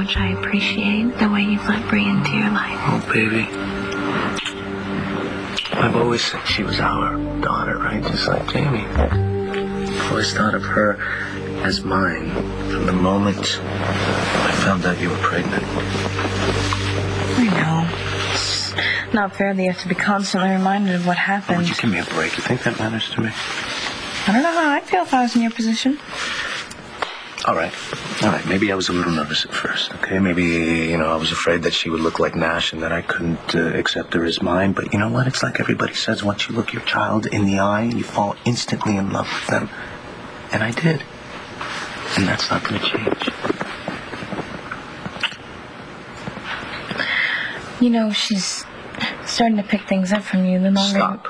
much I appreciate the way you've let Bree into your life. Oh, baby. I've always said she was our daughter, right? Just like Jamie. I've always thought of her as mine from the moment I found out you were pregnant. I know. It's not fair that you have to be constantly reminded of what happened. Would you give me a break? You think that matters to me? I don't know how I'd feel if I was in your position. All right. Maybe I was a little nervous at first, okay? Maybe, I was afraid that she would look like Nash and that I couldn't accept her as mine. But you know what? It's like everybody says, once you look your child in the eye, you fall instantly in love with them. And I did. And that's not going to change. She's starting to pick things up from you the longer... Stop.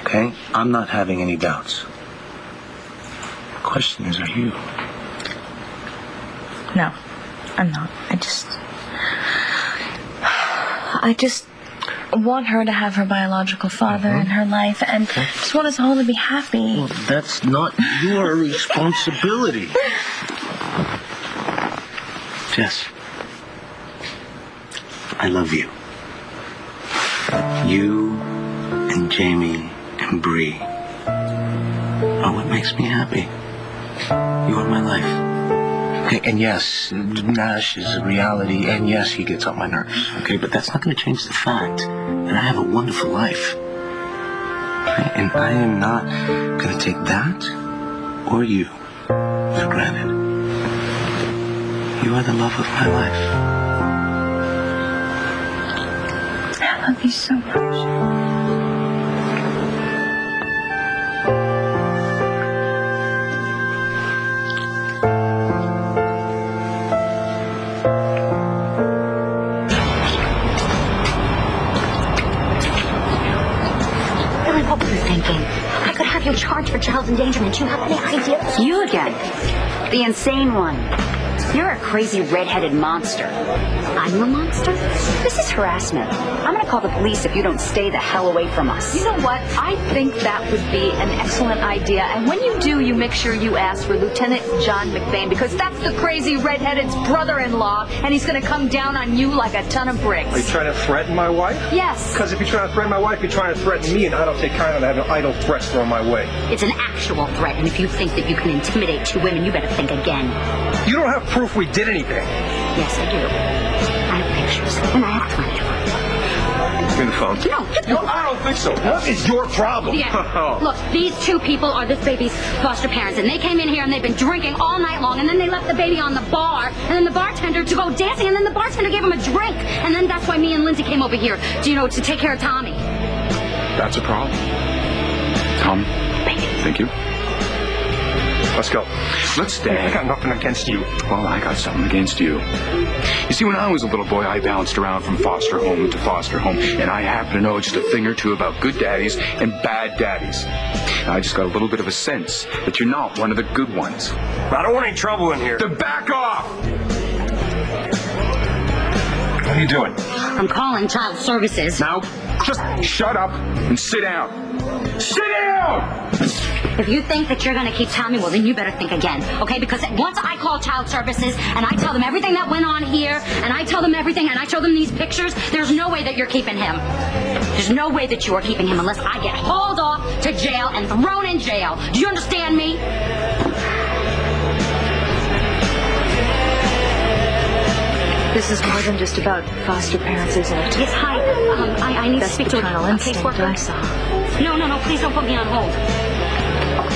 Okay? I'm not having any doubts. The question is, are you? No, I'm not. I just want her to have her biological father in her life, and just want us all to be happy. Well, that's not your responsibility. Jess, I love you. You and Jamie and Bree are what makes me happy. You are my life. Okay, and yes, Nash is a reality, and yes, he gets on my nerves. Okay, but that's not going to change the fact that I have a wonderful life. Okay, and I am not going to take that or you for granted. You are the love of my life. I love you so much. I could have you charged for child endangerment. Do you have any ideas? You again. The insane one. You're a crazy red-headed monster. I'm the monster? This is harassment. I'm going to call the police if you don't stay the hell away from us. You know what? I think that would be an excellent idea. And when you do, you make sure you ask for Lieutenant John McBain, because that's the crazy redheaded's brother-in-law, and he's going to come down on you like a ton of bricks. Are you trying to threaten my wife? Yes. Because if you're trying to threaten my wife, you're trying to threaten me, and I don't take kind of having idle threats thrown my way. It's an actual threat, and if you think that you can intimidate two women, you better think again. You don't have proof we did anything. Yes, I do. I have pictures, and I have plenty of them. Give me the phone. No, I don't think so. What is your problem? Yeah. Look, these two people are this baby's foster parents, and they came in here and they've been drinking all night long, and then they left the baby on the bar, and then the bartender to go dancing, and then the bartender gave him a drink, and then that's why me and Lindsay came over here, to take care of Tommy. That's a problem. Tom, thank you. Let's go. Let's stay. I got nothing against you. Well, I got something against you. You see, when I was a little boy, I bounced around from foster home to foster home, and I happen to know just a thing or two about good daddies and bad daddies. And I just got a little bit of a sense that you're not one of the good ones. I don't want any trouble in here. Then back off! What are you doing? I'm calling child services. Now, just shut up and sit down. Sit down! If you think that you're going to keep Tommy, well, then you better think again, okay? Because once I call child services and I tell them everything that went on here, and I tell them everything, and I show them these pictures, there's no way that you're keeping him. There's no way that you are keeping him unless I get hauled off to jail and thrown in jail. Do you understand me? This is more than just about foster parents, isn't it? Yes, hi. I need to speak to a caseworker. I saw. No, please don't put me on hold.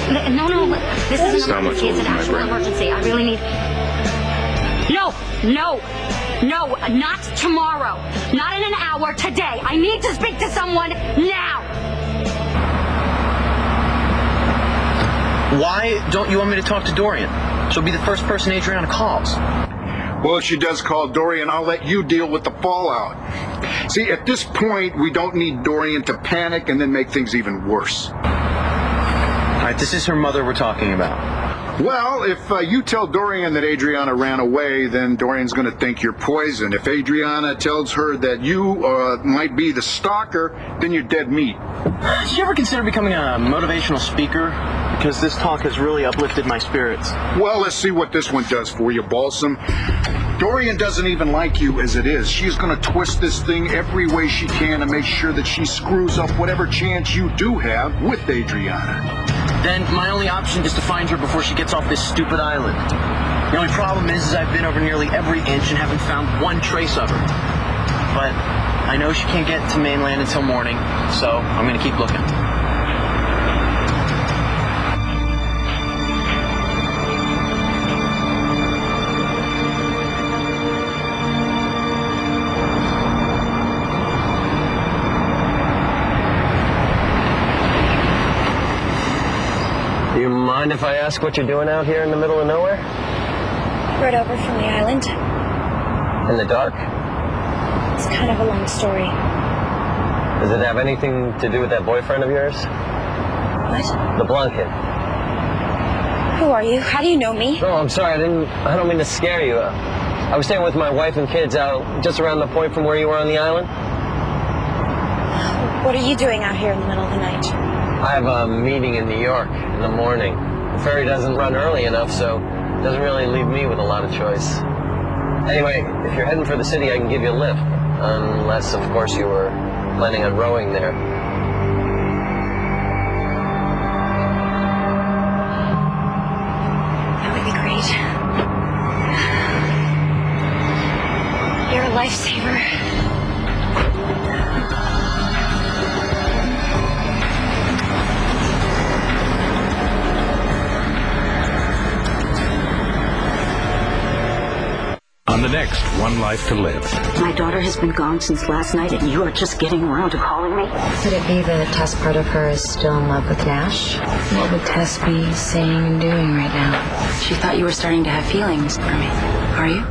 No, this is an emergency. It's an actual emergency. I really need... No, not tomorrow. Not in an hour, today. I need to speak to someone now. Why don't you want me to talk to Dorian? She'll be the first person Adriana calls. Well, if she does call Dorian, I'll let you deal with the fallout. See, at this point, we don't need Dorian to panic and then make things even worse. All right, this is her mother we're talking about. Well, if you tell Dorian that Adriana ran away, then Dorian's going to think you're poison. If Adriana tells her that you might be the stalker, then you're dead meat. Did you ever consider becoming a motivational speaker? Because this talk has really uplifted my spirits. Well, let's see what this one does for you, Balsam. Dorian doesn't even like you as it is. She's going to twist this thing every way she can to make sure that she screws up whatever chance you do have with Adriana. Then my only option is to find her before she gets off this stupid island. The only problem is I've been over nearly every inch and haven't found one trace of her. But I know she can't get to mainland until morning, so I'm going to keep looking. Do you mind if I ask what you're doing out here in the middle of nowhere? Rode over from the island. In the dark? It's kind of a long story. Does it have anything to do with that boyfriend of yours? What? The blonde kid. Who are you? How do you know me? No, I'm sorry. I don't mean to scare you. I was staying with my wife and kids out just around the point from where you were on the island. What are you doing out here in the middle of the night? I have a meeting in New York in the morning. The ferry doesn't run early enough, so it doesn't really leave me with a lot of choice. Anyway, if you're heading for the city, I can give you a lift. Unless, of course, you were planning on rowing there. That would be great. You're a lifesaver. On the next One Life to Live. My daughter has been gone since last night, and you are just getting around to calling me? Could it be that Tess part of her is still in love with Nash? What would Tess be saying and doing right now? She thought you were starting to have feelings for me. Are you?